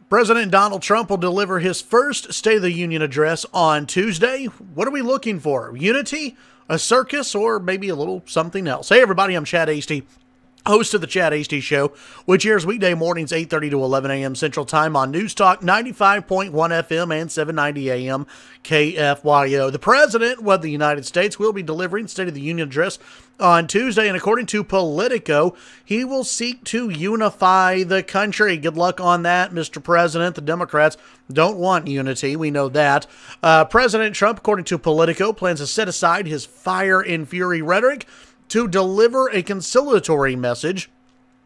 President Donald Trump will deliver his first State of the Union address on Tuesday. What are we looking for? Unity, a circus, or maybe a little something else? Hey, everybody, I'm Chad Hasty, host of the Chad Hasty Show, which airs weekday mornings 8:30 to 11 a.m. Central Time on News Talk 95.1 FM and 790 a.m. KFYO. The President of the United States will be delivering State of the Union address on Tuesday, and according to Politico, he will seek to unify the country. Good luck on that, Mr. President. The Democrats don't want unity. We know that. President Trump, according to Politico, plans to set aside his fire and fury rhetoric to deliver a conciliatory message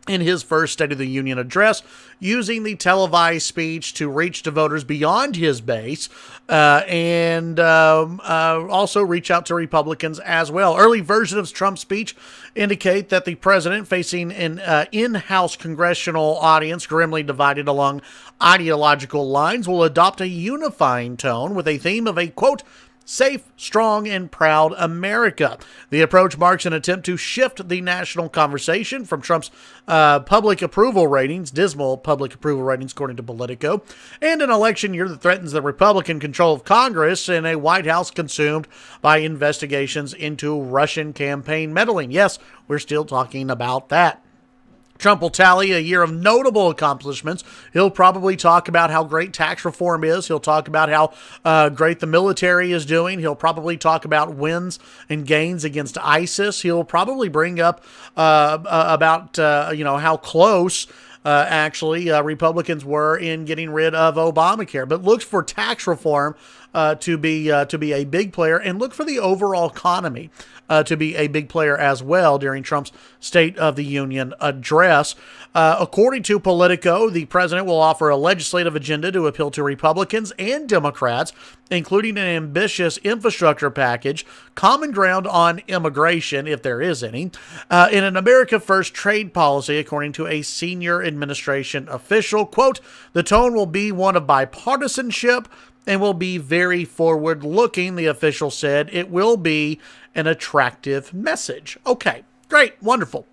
in his first State of the Union address, using the televised speech to reach to voters beyond his base and also reach out to Republicans as well. Early versions of Trump's speech indicate that the president, facing an in-house congressional audience grimly divided along ideological lines, will adopt a unifying tone with a theme of a, quote, safe, strong, and proud America. The approach marks an attempt to shift the national conversation from Trump's public approval ratings, dismal public approval ratings according to Politico, and an election year that threatens the Republican control of Congress and a White House consumed by investigations into Russian campaign meddling. Yes, we're still talking about that. Trump will tally a year of notable accomplishments. He'll probably talk about how great tax reform is. He'll talk about how great the military is doing. He'll probably talk about wins and gains against ISIS. He'll probably bring up about how close Republicans were in getting rid of Obamacare. But look for tax reform to be a big player, and look for the overall economy to be a big player as well during Trump's State of the Union address. According to Politico, the president will offer a legislative agenda to appeal to Republicans and Democrats, including an ambitious infrastructure package, common ground on immigration, if there is any, and an America First trade policy, according to a senior administration official. Quote, the tone will be one of bipartisanship and will be very forward-looking, the official said. It will be an attractive message. Okay, great, wonderful.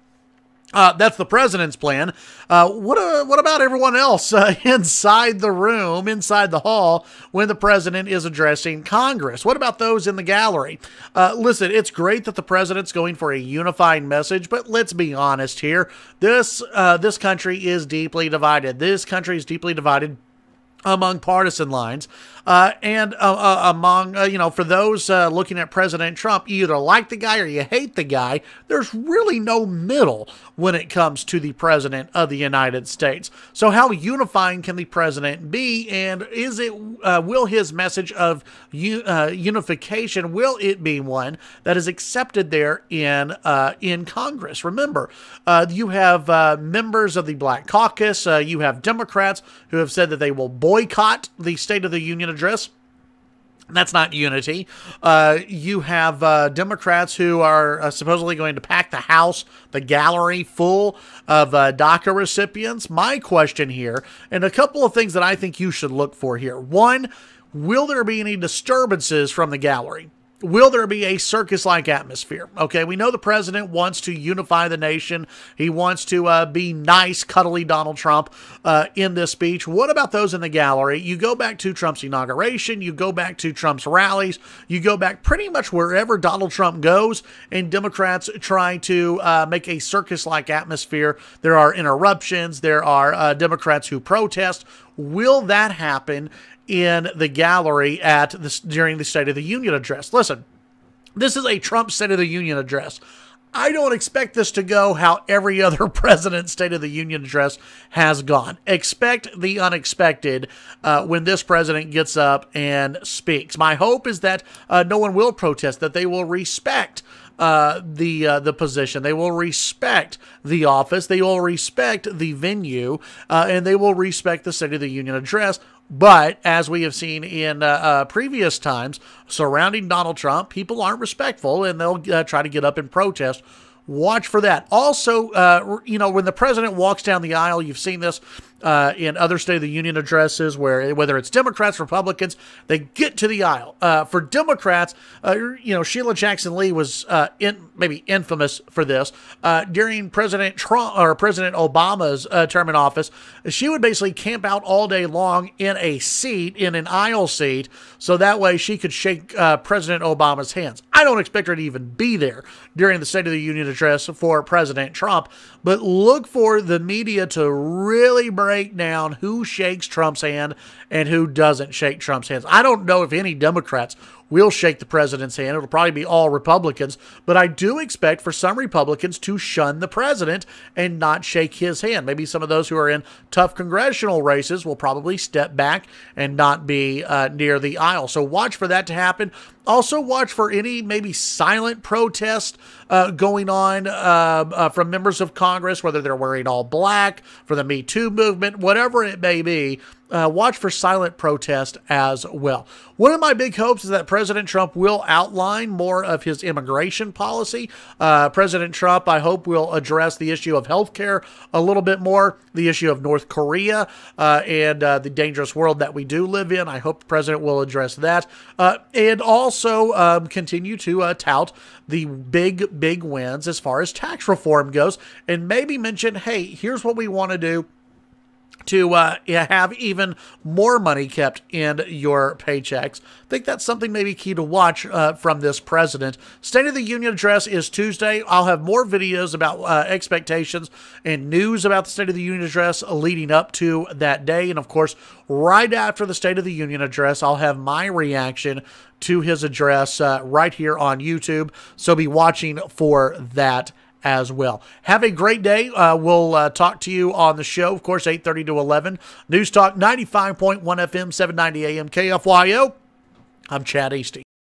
That's the president's plan. What about everyone else inside the room, inside the hall, when the president is addressing Congress? What about those in the gallery? Listen, it's great that the president's going for a unifying message, but let's be honest here. This country is deeply divided. This country is deeply divided among partisan lines, and among, for those looking at President Trump, you either like the guy or you hate the guy. There's really no middle when it comes to the President of the United States. So how unifying can the President be, and will his message of unification, will it be one that is accepted there in Congress? Remember, you have members of the Black Caucus, you have Democrats who have said that they will boycott the State of the Union address. That's not unity. You have Democrats who are supposedly going to pack the House, the gallery, full of DACA recipients. My question here, and a couple of things that I think you should look for here. One, will there be any disturbances from the gallery? Will there be a circus-like atmosphere? Okay, we know the president wants to unify the nation. He wants to be nice, cuddly Donald Trump in this speech. What about those in the gallery? You go back to Trump's inauguration. You go back to Trump's rallies. You go back pretty much wherever Donald Trump goes, and Democrats try to make a circus-like atmosphere. There are interruptions. There are Democrats who protest. Will that happen in the gallery during the State of the Union address? Listen, this is a Trump State of the Union address. I don't expect this to go how every other president's State of the Union address has gone. Expect the unexpected when this president gets up and speaks. My hope is that no one will protest, that they will respect the position. They will respect the office. They will respect the venue, and they will respect the State of the Union address. But as we have seen in previous times surrounding Donald Trump, people aren't respectful, and they'll try to get up and protest. Watch for that. Also, when the president walks down the aisle, you've seen this in other State of the Union addresses, whether it's Democrats, Republicans, they get to the aisle. For Democrats, Sheila Jackson Lee was maybe infamous for this. During President Trump or President Obama's term in office, she would basically camp out all day long in an aisle seat, so that way she could shake President Obama's hands. I don't expect her to even be there during the State of the Union address for President Trump, but look for the media to really break down who shakes Trump's hand and who doesn't shake Trump's hands. I don't know if any Democrats will shake the president's hand. It'll probably be all Republicans, but I do expect for some Republicans to shun the president and not shake his hand. Maybe some of those who are in tough congressional races will probably step back and not be near the aisle. So watch for that to happen. Also watch for any maybe silent protest going on from members of Congress, whether they're wearing all black for the Me Too movement, whatever it may be. Watch for silent protest as well. One of my big hopes is that President Trump will outline more of his immigration policy. President Trump, I hope, will address the issue of healthcare a little bit more, the issue of North Korea, and the dangerous world that we do live in. I hope the president will address that. And also continue to tout the big wins as far as tax reform goes, and maybe mention, hey, here's what we want to do to have even more money kept in your paychecks. I think that's something maybe key to watch from this president. State of the Union address is Tuesday. I'll have more videos about expectations and news about the State of the Union address leading up to that day. And of course, right after the State of the Union address, I'll have my reaction to his address right here on YouTube. So be watching for that as well. Have a great day. We'll talk to you on the show, of course, 8:30 to 11. News Talk 95.1 FM, 790 AM, KFYO. I'm Chad Hasty.